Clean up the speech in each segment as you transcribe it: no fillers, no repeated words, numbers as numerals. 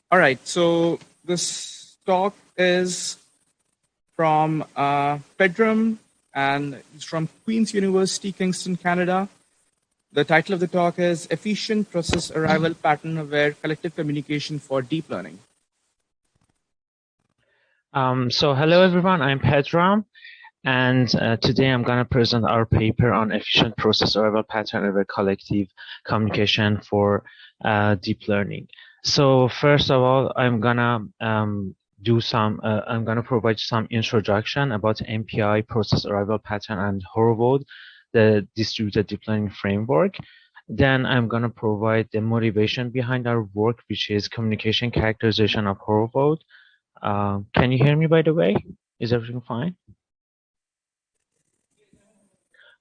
All right, so this talk is from Pedram, and it's from Queen's University, Kingston, Canada. The title of the talk is Efficient Process Arrival Pattern Aware Collective Communication for Deep Learning. So hello everyone, I'm Pedram, and today I'm going to present our paper on efficient process arrival pattern aware collective communication for deep learning. So first of all, I'm gonna provide some introduction about MPI, process arrival pattern, and Horvath, the distributed deep learning framework. Then I'm gonna provide the motivation behind our work, which is communication characterization of Horvath. Can you hear me, by the way? Is everything fine?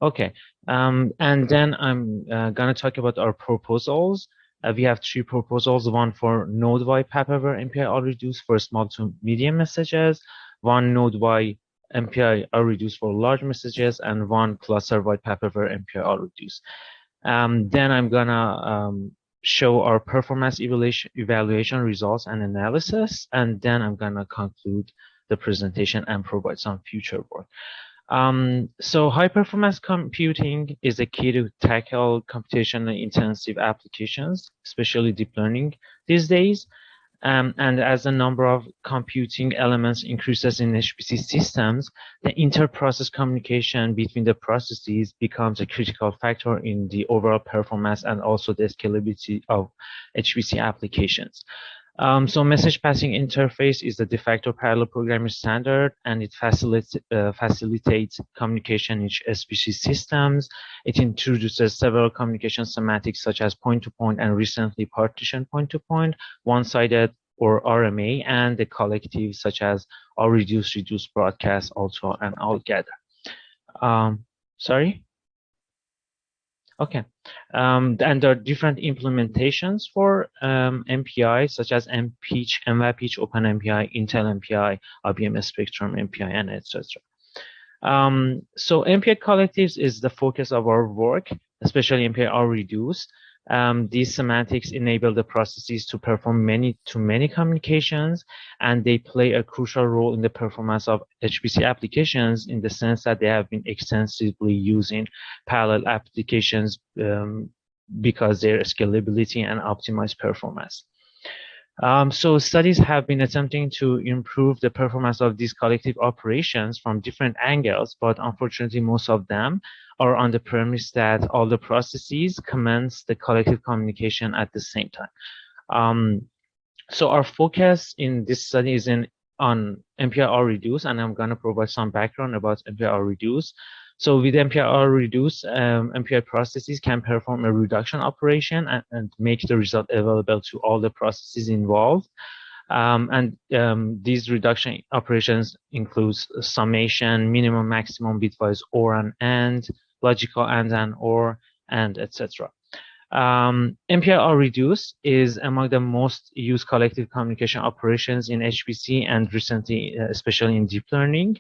Okay, and then I'm gonna talk about our proposals. We have three proposals: one for node-wide papaver MPI reduce for small to medium messages, one node-wide MPI reduce for large messages, and one cluster-wide papaver MPI reduce. Then I'm gonna show our performance evaluation results and analysis, and then I'm gonna conclude the presentation and provide some future work. So high performance computing is a key to tackle computationally intensive applications, especially deep learning these days. And as the number of computing elements increases in HPC systems, the inter-process communication between the processes becomes a critical factor in the overall performance and also the scalability of HPC applications. So message passing interface is the de facto parallel programming standard, and it facilitates communication in HPC systems. It introduces several communication semantics such as point-to-point and recently partition point-to-point, one-sided or RMA, and the collective such as all reduce, broadcast, also, and all gather. Sorry? Okay, and there are different implementations for MPI, such as MPeach, MVAPeach, OpenMPI, Intel MPI, IBM Spectrum MPI, and etc. So MPI collectives is the focus of our work, especially MPI reduce. These semantics enable the processes to perform many-to-many communications, and they play a crucial role in the performance of HPC applications in the sense that they have been extensively used in parallel applications because their scalability and optimized performance. So studies have been attempting to improve the performance of these collective operations from different angles, but unfortunately most of them are on the premise that all the processes commence the collective communication at the same time. So our focus in this study is on MPI reduce, and I'm going to provide some background about MPI reduce. So with MPI reduce, MPI processes can perform a reduction operation and make the result available to all the processes involved. These reduction operations includes summation, minimum, maximum, bitwise OR and AND, logical and OR, and etc. MPI reduce is among the most used collective communication operations in HPC and recently, especially in deep learning.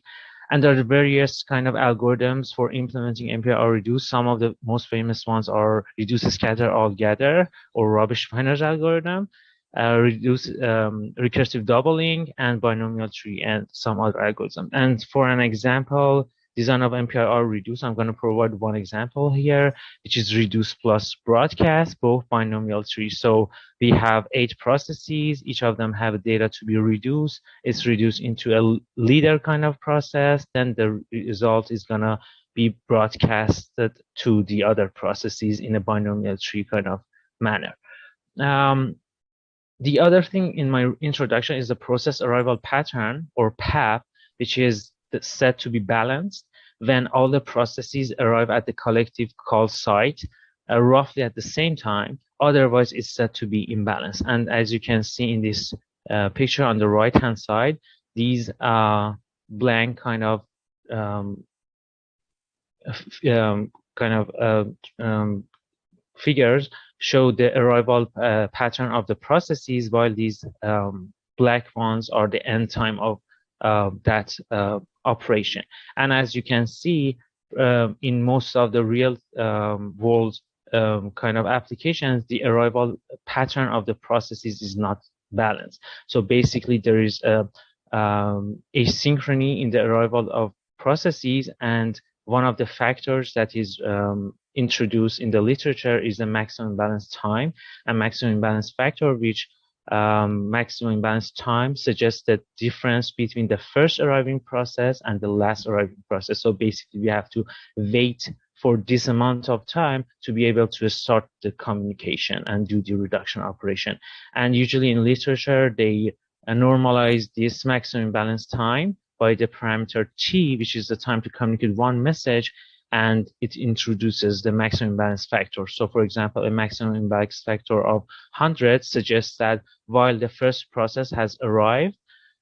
And there are various kind of algorithms for implementing MPI reduce. Some of the most famous ones are reduce, scatter, all gather, or rubbish finders algorithm, reduce recursive doubling, and binomial tree, and some other algorithms. And for an example, design of MPI reduce, I'm going to provide one example here, which is reduce plus broadcast, both binomial tree. So we have 8 processes, each of them have data to be reduced. It's reduced into a leader kind of process, then the result is going to be broadcasted to the other processes in a binomial tree kind of manner. The other thing in my introduction is the process arrival pattern, or PAP, which is said to be balanced when all the processes arrive at the collective call site roughly at the same time. Otherwise, it's said to be imbalanced. And as you can see in this picture on the right-hand side, these blank kind of figures show the arrival pattern of the processes, while these black ones are the end time of that operation. And as you can see, in most of the real world kind of applications, the arrival pattern of the processes is not balance. So basically, there is a asynchrony in the arrival of processes, and one of the factors that is introduced in the literature is the maximum imbalance time and maximum imbalance factor, which maximum imbalance time suggests the difference between the first arriving process and the last arriving process. So basically, we have to wait for this amount of time to be able to start the communication and do the reduction operation. And usually in literature, they normalize this maximum imbalance time by the parameter t, which is the time to communicate one message, and it introduces the maximum imbalance factor. So for example, a maximum imbalance factor of 100 suggests that while the first process has arrived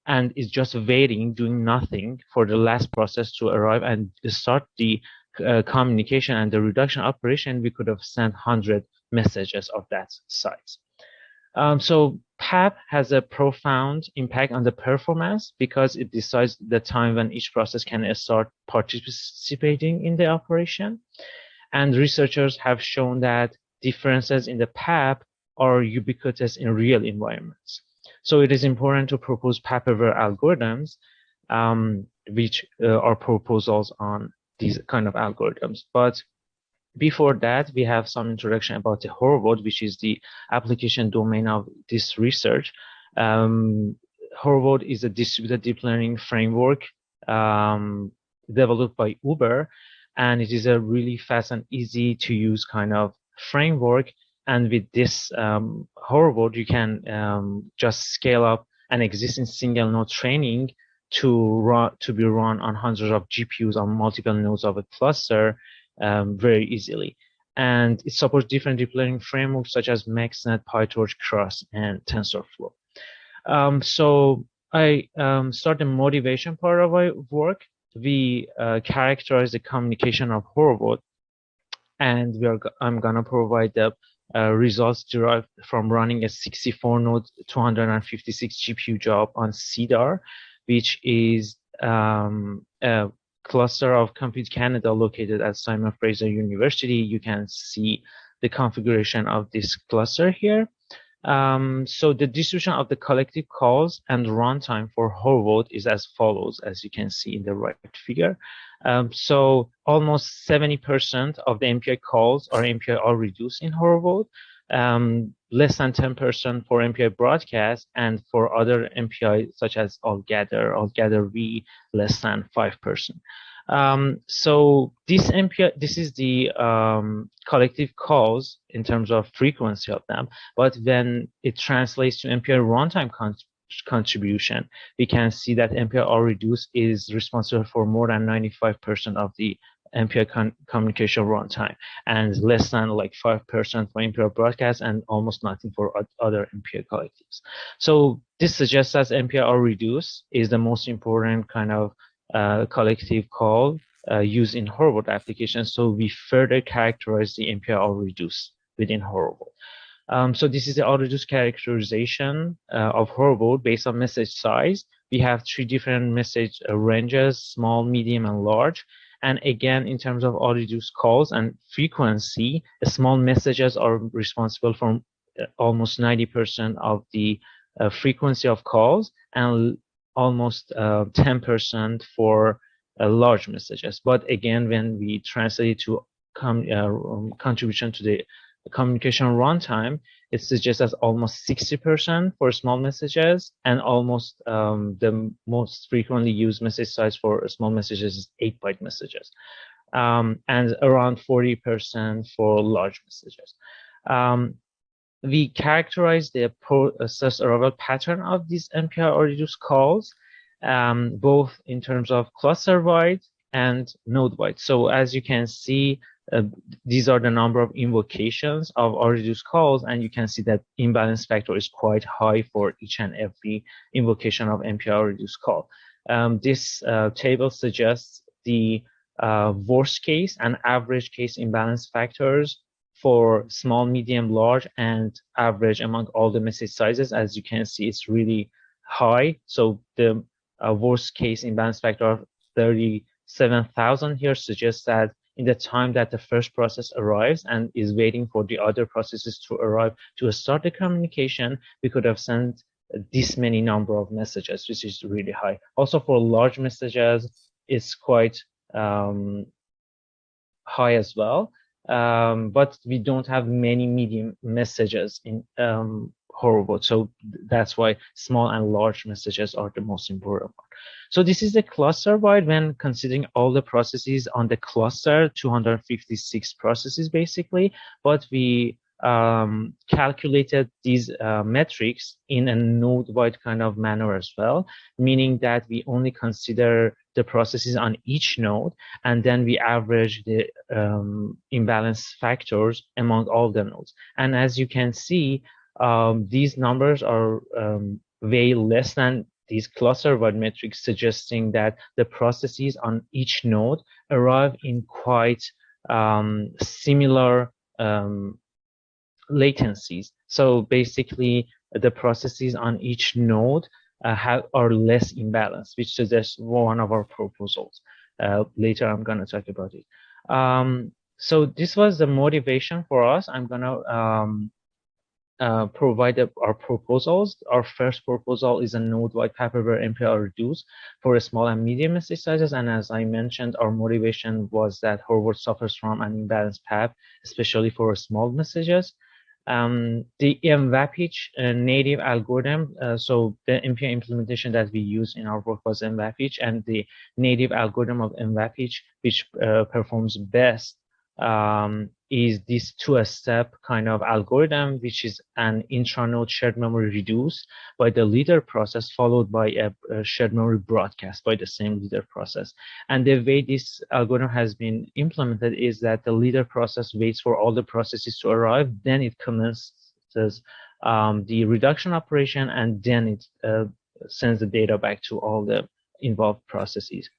and is just waiting, doing nothing for the last process to arrive and start the communication and the reduction operation, we could have sent 100 messages of that size. So PAP has a profound impact on the performance because it decides the time when each process can start participating in the operation. And researchers have shown that differences in the PAP are ubiquitous in real environments. So it is important to propose PAP-aware algorithms, which are proposals on these kind of algorithms. But before that, we have some introduction about the Horvath, which is the application domain of this research. Horvath is a distributed deep learning framework developed by Uber, and it is a really fast and easy to use kind of framework. And with this Horvath, you can just scale up an existing single node training to be run on hundreds of GPUs on multiple nodes of a cluster very easily. And it supports different deep learning frameworks such as MaxNet, PyTorch, Cross, and TensorFlow. So I start the motivation part of my work. We characterize the communication of Horvath, and I'm going to provide the results derived from running a 64-node, 256 GPU job on CDAR, which is a cluster of Compute Canada located at Simon Fraser University. You can see the configuration of this cluster here. So the distribution of the collective calls and runtime for Horvath is as follows, as you can see in the right figure. So almost 70% of the MPI calls are MPI reduced in Horvath, less than 10% for MPI broadcast, and for other MPI such as Allgather V, less than 5%. So this is the collective calls in terms of frequency of them, but when it translates to MPI runtime contribution, we can see that MPI reduce is responsible for more than 95% of the MPI communication runtime, and less than like 5% for MPI broadcast, and almost nothing for other MPI collectives. So this suggests that MPI reduce is the most important kind of collective call used in Horvath applications. So we further characterize the MPI reduce within Horvath. So this is the reduce characterization of Horvath based on message size. We have 3 different message ranges: small, medium, and large. And again, in terms of reduce calls and frequency, small messages are responsible for almost 90% of the frequency of calls, and almost 10% for large messages. But again, when we translate it to contribution to the communication runtime, it suggests as almost 60% for small messages, and almost the most frequently used message size for small messages is 8-byte messages, and around 40% for large messages. We characterize the process arrival pattern of these MPI reduced calls, both in terms of cluster-wide and node-wide. So as you can see, these are the number of invocations of reduced calls, and you can see that imbalance factor is quite high for each and every invocation of MPI reduced call. This table suggests the worst case and average case imbalance factors for small, medium, large, and average among all the message sizes. As you can see, it's really high. So the worst case imbalance factor of 37,000 here suggests that in the time that the first process arrives and is waiting for the other processes to arrive to start the communication, we could have sent this many number of messages, which is really high. Also for large messages, it's quite high as well. But we don't have many medium messages in Horobot. So that's why small and large messages are the most important one. So this is the cluster wide when considering all the processes on the cluster, 256 processes basically, but we calculated these metrics in a node-wide kind of manner as well, meaning that we only consider the processes on each node, and then we average the imbalance factors among all the nodes. And as you can see, these numbers are way less than these cluster-wide metrics, suggesting that the processes on each node arrive in quite similar latencies. So basically, the processes on each node are less imbalanced, which suggests one of our proposals. Later, I'm going to talk about it. So this was the motivation for us. I'm going to provide our proposals. Our first proposal is a node-wide paper MPI reduce for small and medium message sizes. And as I mentioned, our motivation was that Horvath suffers from an imbalanced PAP, especially for small messages. The MVAPIC native algorithm, so the MPI implementation that we use in our work was MVAPIC, and the native algorithm of MVAPIC, which performs best, is this two-step kind of algorithm, which is an intranode shared memory reduce by the leader process, followed by a shared memory broadcast by the same leader process. And the way this algorithm has been implemented is that the leader process waits for all the processes to arrive, then it commences the reduction operation, and then it sends the data back to all the involved processes.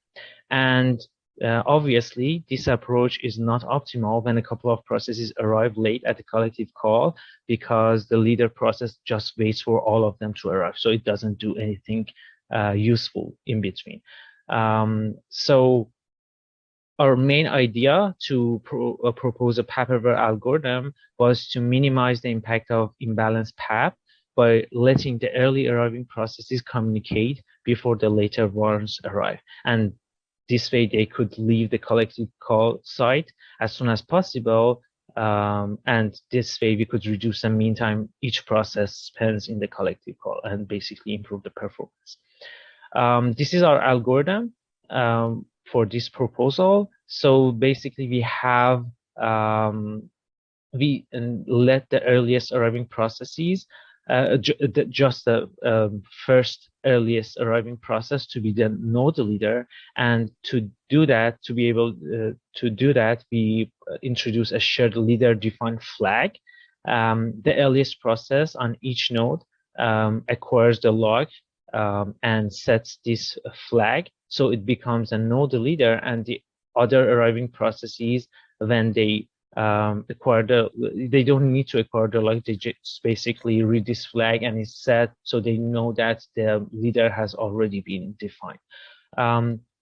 And obviously, this approach is not optimal when a couple of processes arrive late at the collective call, because the leader process just waits for all of them to arrive. So it doesn't do anything useful in between. So our main idea to propose a PAP-aware algorithm was to minimize the impact of imbalanced PAP by letting the early arriving processes communicate before the later ones arrive. And this way, they could leave the collective call site as soon as possible, and this way we could reduce the mean time each process spends in the collective call and basically improve the performance. This is our algorithm for this proposal. So basically, we have we let the earliest arriving processes, just the first earliest arriving process to be the node leader, and to do that, to be able to do that, we introduce a shared leader defined flag. The earliest process on each node acquires the log and sets this flag, so it becomes a node leader, and the other arriving processes, when they they don't need to acquire the log, they just basically read this flag and it's set, so they know that the leader has already been defined.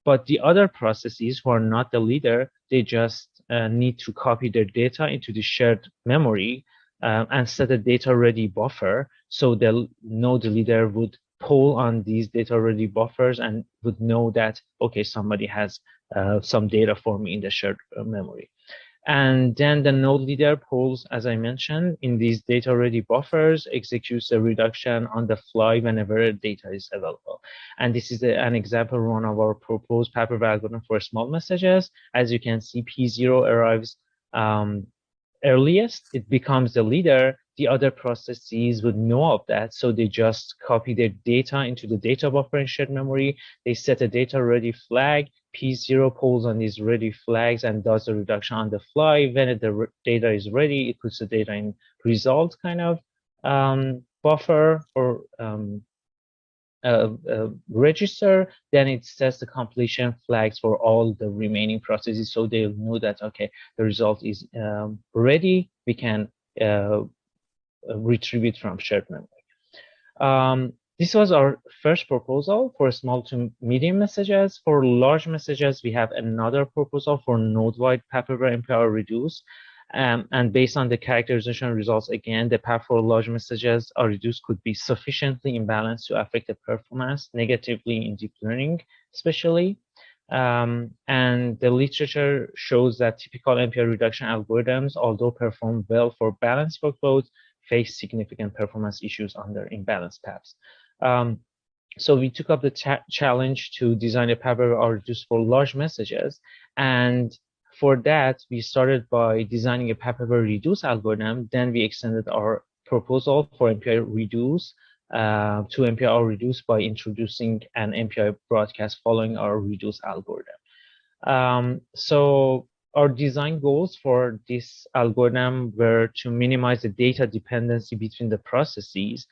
But the other processes who are not the leader, they just need to copy their data into the shared memory and set a data ready buffer, so the node leader would pull on these data ready buffers and would know that, okay, somebody has some data for me in the shared memory. And then the node leader pulls, as I mentioned, in these data ready buffers, executes a reduction on the fly whenever data is available. And this is an example of one of our proposed paper algorithm for small messages. As you can see, P0 arrives earliest, it becomes the leader. The other processes would know of that, so they just copy their data into the data buffer in shared memory. They set a data ready flag. P0 pulls on these ready flags and does the reduction on the fly. When the data is ready, it puts the data in result kind of buffer or register. Then it sets the completion flags for all the remaining processes, so they'll know that, okay, the result is ready. We can retrieve it from shared memory. This was our first proposal for small to medium messages. For large messages, we have another proposal for node-wide paper MPI reduce. And based on the characterization results, again, the path for large messages are reduced could be sufficiently imbalanced to affect the performance negatively in deep learning, especially. And the literature shows that typical MPI reduction algorithms, although perform well for balanced workloads, face significant performance issues under imbalanced paths. So we took up the challenge to design a path where are reduced for large messages. And for that, we started by designing a path where reduce algorithm. Then we extended our proposal for MPI reduce to MPI reduce by introducing an MPI broadcast following our reduce algorithm. So our design goals for this algorithm were to minimize the data dependency between the processes.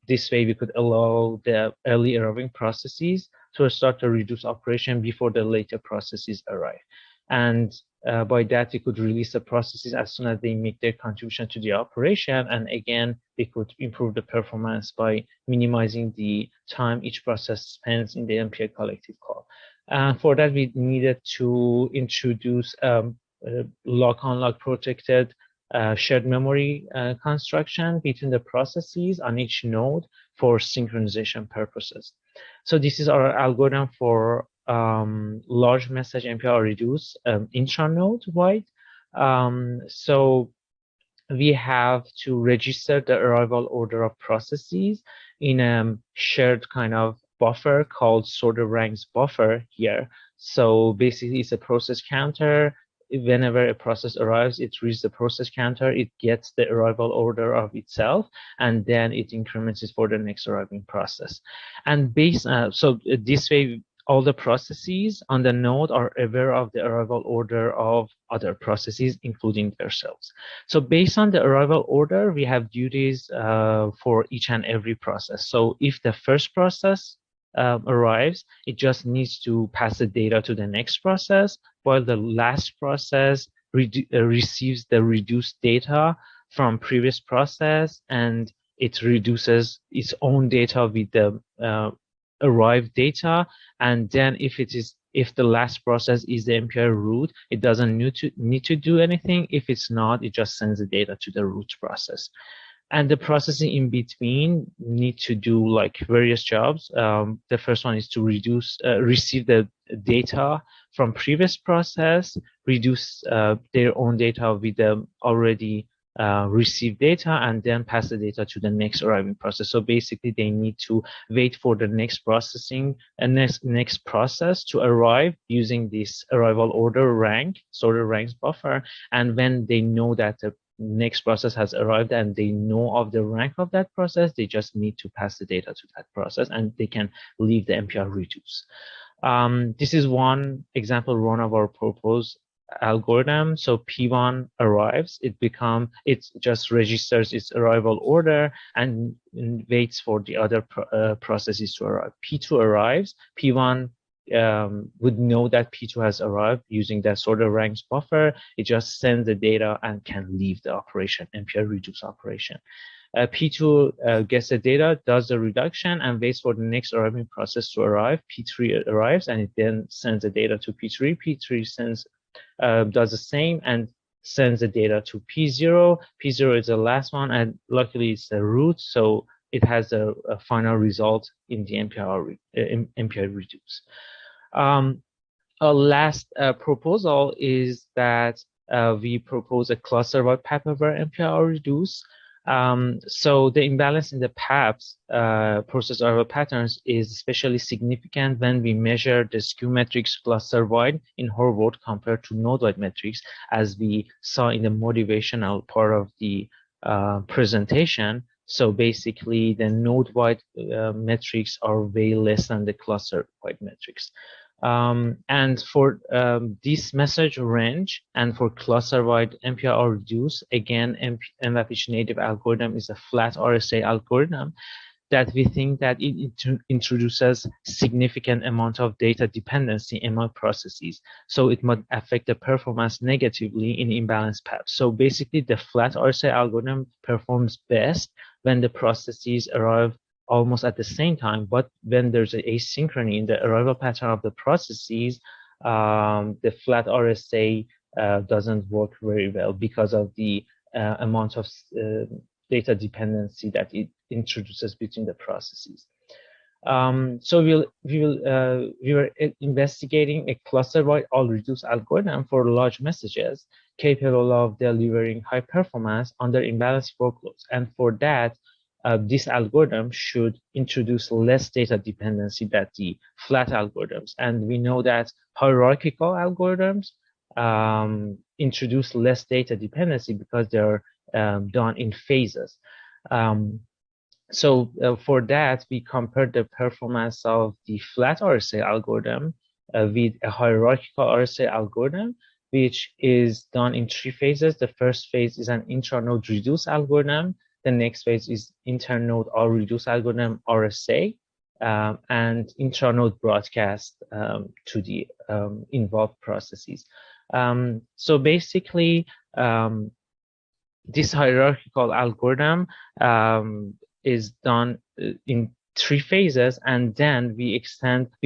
This way we could allow the early arriving processes to start to reduce operation before the later processes arrive. And by that, we could release the processes as soon as they make their contribution to the operation. And again, we could improve the performance by minimizing the time each process spends in the MPI collective call. For that, we needed to introduce lock-on-lock protected shared memory construction between the processes on each node for synchronization purposes. So this is our algorithm for large message MPI reduce intranode wide. So we have to register the arrival order of processes in a shared kind of buffer called sorted ranks buffer here. So basically it's a process counter. Whenever a process arrives, it reads the process counter, it gets the arrival order of itself, and then it increments it for the next arriving process. And so this way, all the processes on the node are aware of the arrival order of other processes, including themselves. So based on the arrival order, we have duties for each and every process. So if the first process arrives, it just needs to pass the data to the next process, while the last process receives the reduced data from previous process, and it reduces its own data with the arrived data. And then if the last process is the MPI root, it doesn't need to do anything. If it's not, it just sends the data to the root process. And the processing in between need to do like various jobs. The first one is to receive the data from previous process, reduce their own data with the already received data, and then pass the data to the next arriving process. So basically they need to wait for the next processing and next process to arrive using this arrival order rank, sorted ranks buffer. And when they know that the next process has arrived and they know of the rank of that process, they just need to pass the data to that process and they can leave the MPI reduce. This is one example run of our proposed algorithm. So P1 arrives, it just registers its arrival order and waits for the other processes to arrive. P2 arrives, P1 would know that P2 has arrived using that sorted ranks buffer. It just sends the data and can leave the operation, MPI reduce operation. P2 gets the data, does the reduction, and waits for the next arriving process to arrive. P3 arrives, and it then sends the data to P3. P3 does the same and sends the data to P0. P0 is the last one, and luckily it's the root, so it has a final result in the MPI reduce. Our last proposal is that we propose a cluster-wide path-aware MPI reduce. So the imbalance in the paths, process arrival patterns, is especially significant when we measure the skew metrics cluster-wide in Horvath compared to node-wide metrics, as we saw in the motivational part of the presentation. So basically, the node-wide metrics are way less than the cluster-wide metrics. And for this message range and for cluster-wide MPI reduce, again, MWPH native algorithm is a flat RSA algorithm that we think that it introduces significant amount of data dependency among processes. So it might affect the performance negatively in imbalanced paths. So basically, the flat RSA algorithm performs best when the processes arrive almost at the same time, but when there's an asynchrony in the arrival pattern of the processes, the flat RSA doesn't work very well because of the amount of data dependency that it introduces between the processes. So we were investigating a cluster-wide all-reduce algorithm for large messages capable of delivering high performance under imbalanced workloads. And for that, this algorithm should introduce less data dependency than the flat algorithms. And we know that hierarchical algorithms introduce less data dependency because they're done in phases. So for that, we compared the performance of the flat RSA algorithm with a hierarchical RSA algorithm, which is done in 3 phases. The first phase is an intranode reduce algorithm. The next phase is internode all reduce algorithm, RSA, and intranode broadcast to the involved processes. So basically, this hierarchical algorithm is done in 3 phases, and then we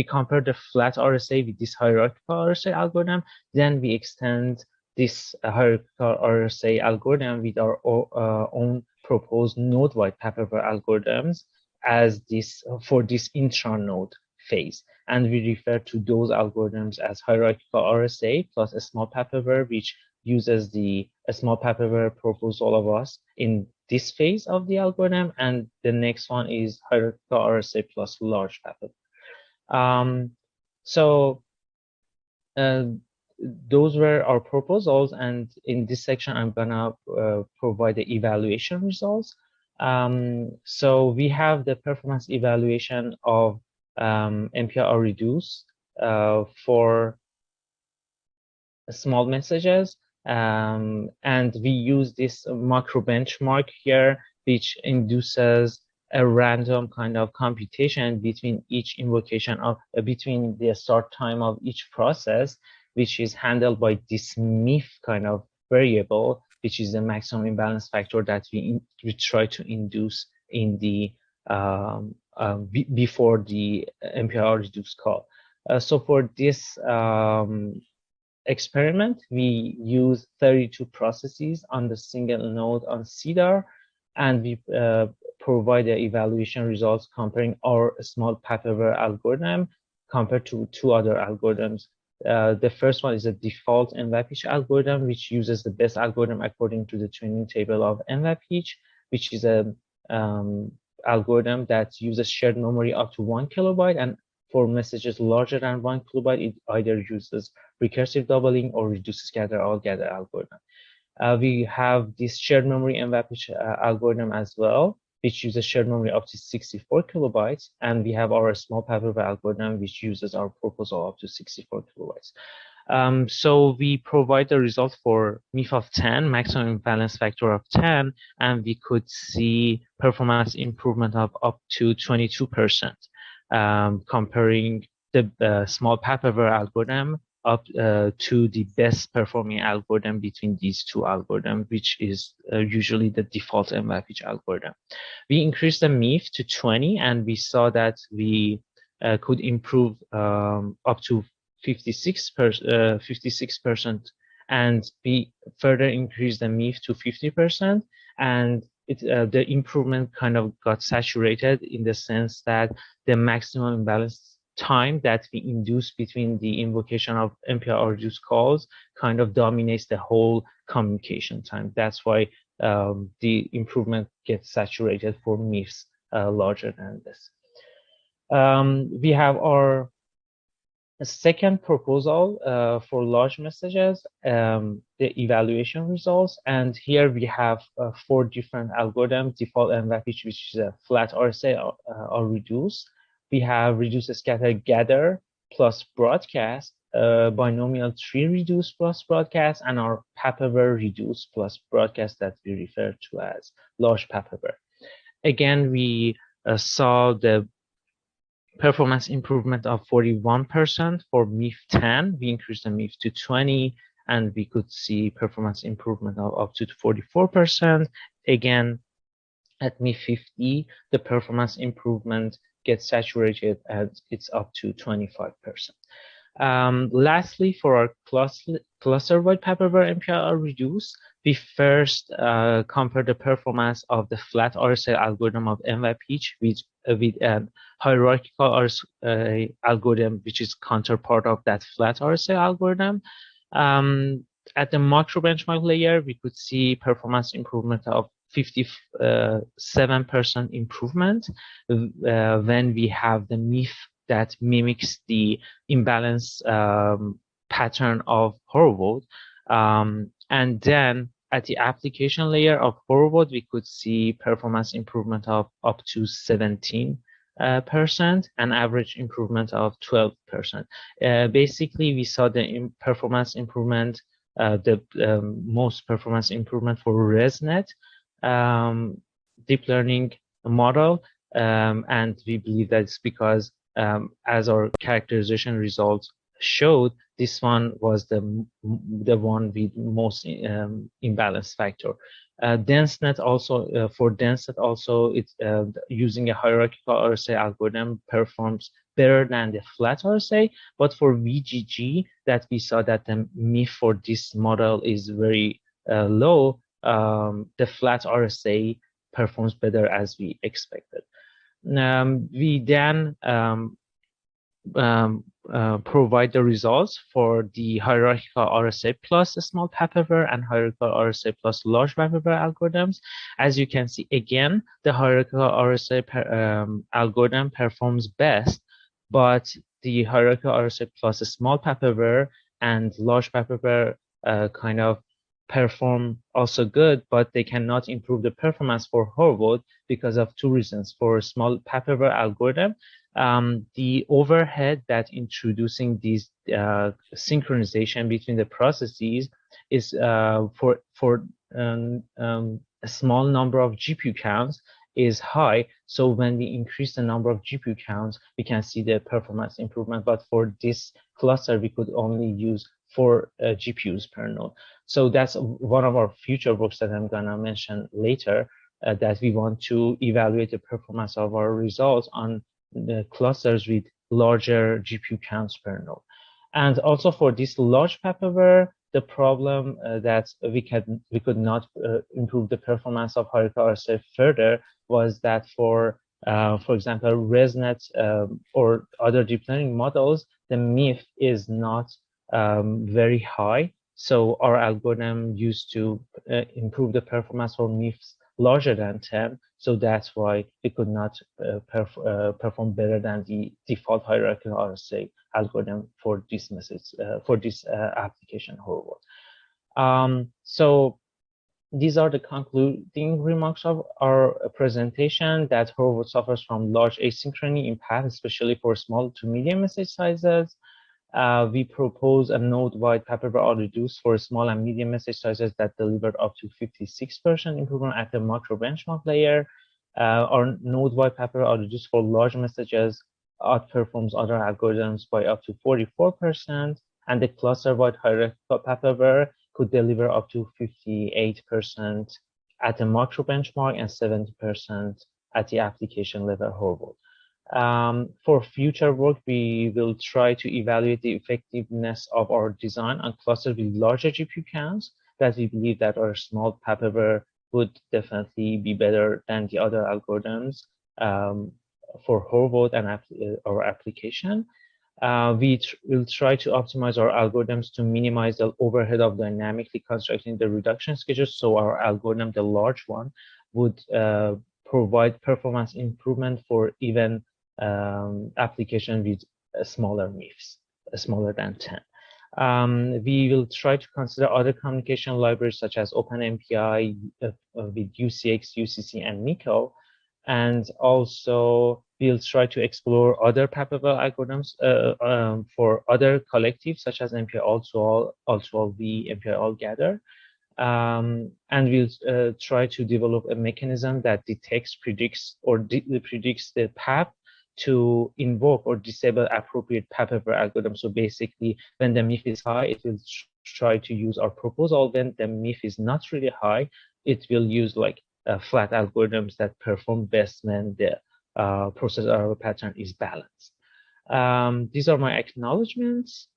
compare the flat RSA with this hierarchical RSA algorithm, then we extend this hierarchical RSA algorithm with our own proposed node-wide paperware algorithms as this for this intranode phase. And we refer to those algorithms as hierarchical RSA plus a small paperware, which uses the small paperware proposal of us in this phase of the algorithm, and the next one is hierarchical RSA plus large paperware. Those were our proposals, and in this section, I'm gonna provide the evaluation results. So we have the performance evaluation of MPI reduce for small messages. And we use this macro benchmark here, which induces a random kind of computation between each invocation of between the start time of each process, which is handled by this MIF kind of variable, which is the maximum imbalance factor that we try to induce in the before the MPI reduce call. So for this experiment, we use 32 processes on the single node on CDAR, and we provide the evaluation results comparing our small paperware algorithm compared to 2 other algorithms. The first one is a default NVAPICH algorithm, which uses the best algorithm according to the training table of NVAPICH, which is a algorithm that uses shared memory up to 1 kilobyte, and for messages larger than 1 kilobyte, it either uses recursive doubling or reduce scatter all gather algorithm. We have this shared memory NVAPICH algorithm as well, which uses shared memory up to 64 kilobytes, and we have our small paperware algorithm, which uses our proposal up to 64 kilobytes. So we provide the result for MIF of 10, maximum imbalance factor of 10, and we could see performance improvement of up to 22%, comparing the small paperware algorithm up to the best performing algorithm between these 2 algorithms, which is usually the default NVAPICH algorithm. We increased the MIF to 20, and we saw that we could improve up to 56%, and we further increased the MIF to 50%, and the improvement kind of got saturated in the sense that the maximum imbalance time that we induce between the invocation of MPI reduce calls kind of dominates the whole communication time. That's why the improvement gets saturated for MIFs larger than this. We have our second proposal for large messages, the evaluation results, and here we have 4 different algorithms: default NVAPICH, which is a flat RSA or reduce. We have reduce scatter gather plus broadcast, binomial tree reduce plus broadcast, and our paperware reduce plus broadcast that we refer to as large paperware. Again, we saw the performance improvement of 41% for MIF 10. We increased the MIF to 20, and we could see performance improvement of up to 44%. Again, at MIF 50, the performance improvement gets saturated and it's up to 25%. Lastly, for our cluster-wide paper-where MPI are reduced, we first compare the performance of the flat RSA algorithm of NYPeach with an hierarchical RSA algorithm, which is counterpart of that flat RSA algorithm. At the macro benchmark layer, we could see performance improvement of 57% improvement when we have the MIF that mimics the imbalance pattern of Horwood. And then at the application layer of Horwood, we could see performance improvement of up to 17%, and average improvement of 12%. Basically, we saw the performance improvement, the most performance improvement for ResNet deep learning model, and we believe that's because as our characterization results showed, this one was the one with most imbalance factor. DenseNet also, for DenseNet also, it's using a hierarchical RSA algorithm performs better than the flat RSA, but for VGG, that we saw that the MIF for this model is very low. The flat RSA performs better as we expected. We then provide the results for the hierarchical RSA plus small paper and hierarchical RSA plus large paper algorithms. As you can see, again, the hierarchical RSA algorithm performs best, but the hierarchical RSA plus small paper and large paper kind of perform also good, but they cannot improve the performance for Horwood because of two reasons. For small paper algorithm, the overhead that introducing these synchronization between the processes is for a small number of GPU counts is high. So when we increase the number of GPU counts, we can see the performance improvement. But for this cluster, we could only use 4 GPUs per node. So that's one of our future works that I'm gonna mention later, that we want to evaluate the performance of our results on the clusters with larger GPU counts per node. And also for this large paper, the problem that we could not improve the performance of hierarchical RSA further was that for example, ResNet or other deep learning models, the MIF is not very high. So our algorithm used to improve the performance for MIFs larger than 10. So that's why we could not perform better than the default hierarchical RSA algorithm for this message, for this application Horwood. So these are the concluding remarks of our presentation, that Horwood suffers from large asynchrony in path, especially for small to medium message sizes. We propose a node-wide paper reduced for small and medium message sizes that delivered up to 56% improvement at the macro benchmark layer. Our node-wide paper reduced for large messages outperforms other algorithms by up to 44%, and the cluster-wide hierarchical paper could deliver up to 58% at the macro benchmark and 70% at the application level Horwood. For future work, we will try to evaluate the effectiveness of our design on clusters with larger GPU counts, that we believe that our small paper would definitely be better than the other algorithms for Horwood and our application. We will try to optimize our algorithms to minimize the overhead of dynamically constructing the reduction schedule. So our algorithm, the large one, would provide performance improvement for even application with smaller MIFs, smaller than 10. We will try to consider other communication libraries such as OpenMPI with UCX, UCC, and Nico. And also we'll try to explore other paper algorithms for other collectives such as MPI All-to-All, All-to-All-V, MPI All-Gather. And we'll try to develop a mechanism that detects, predicts, or predicts the path to invoke or disable appropriate paper algorithm. So basically, when the MIF is high, it will try to use our proposal. When the MIF is not really high, it will use like flat algorithms that perform best when the process error pattern is balanced. These are my acknowledgements.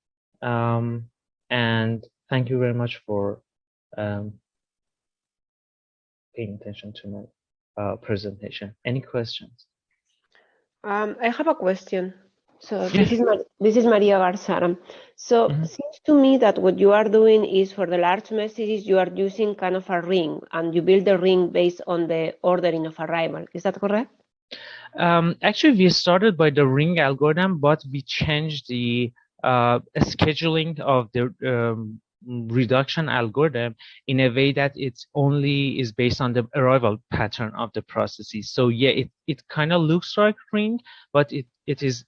And thank you very much for paying attention to my presentation. Any questions? I have a question. So Yeah. this is Maria Garzaram. So seems to me that what you are doing is for the large messages you are using kind of a ring, and you build the ring based on the ordering of arrival. Is that correct? Actually, we started by the ring algorithm, but we changed the scheduling of the reduction algorithm in a way that it only is based on the arrival pattern of the processes. So yeah, it kind of looks like ring, but it is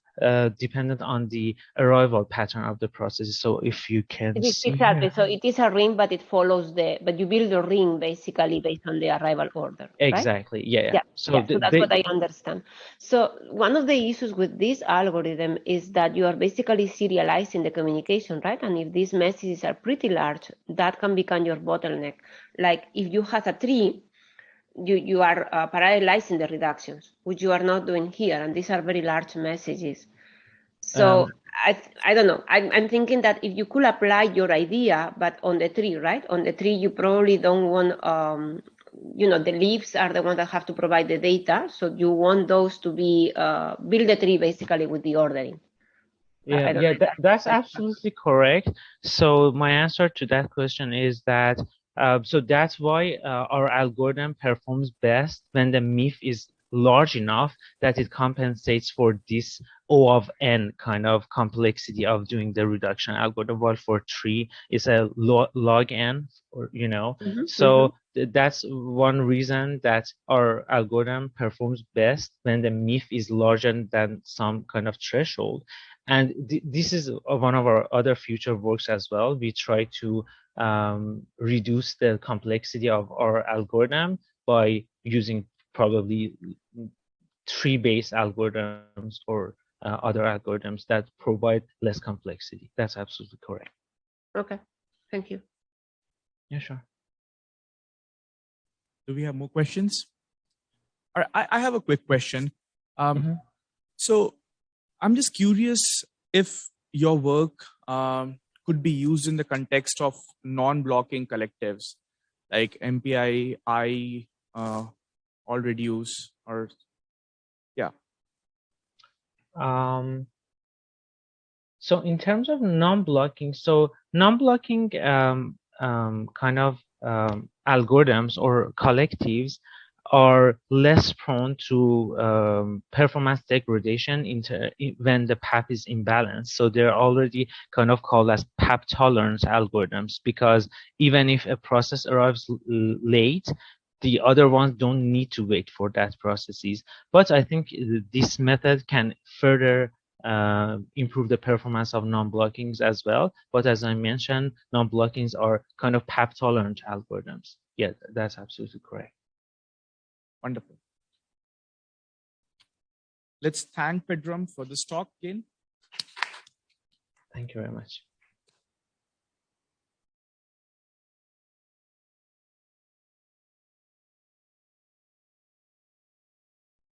dependent on the arrival pattern of the processes. So if you can see Exactly. here. So it is a ring, but it follows but you build the ring basically based on the arrival order, right? Exactly. Yeah. So that's what I understand. So one of the issues with this algorithm is that you are basically serializing the communication, right? And if these messages are pretty large, that can become your bottleneck. Like if you have a tree, you are parallelizing the reductions, which you are not doing here. And these are very large messages. So I don't know. I'm thinking that if you could apply your idea, but on the tree, right? On the tree, you probably don't want, the leaves are the ones that have to provide the data. So you want those to be, build the tree basically with the ordering. Yeah, that's absolutely correct. So my answer to that question is that, so that's why our algorithm performs best when the MIF is large enough that it compensates for this O of n kind of complexity of doing the reduction algorithm, while for tree is a log n, or so that's one reason that our algorithm performs best when the MIF is larger than some kind of threshold. And this is one of our other future works as well. We try to reduce the complexity of our algorithm by using probably tree-based algorithms or other algorithms that provide less complexity. That's absolutely correct. Okay, thank you. Yeah, sure. Do we have more questions? All right, I have a quick question. So I'm just curious if your work could be used in the context of non-blocking collectives like MPI, all reduce, or yeah. So in terms of non-blocking, kind of algorithms or collectives are less prone to performance degradation when the path is imbalanced. So they're already kind of called as path tolerance algorithms, because even if a process arrives late, the other ones don't need to wait for that processes. But I think this method can further improve the performance of non-blockings as well. But as I mentioned, non-blockings are kind of path tolerant algorithms. Yeah, that's absolutely correct. Wonderful. Let's thank Pedram for this talk again. Thank you very much.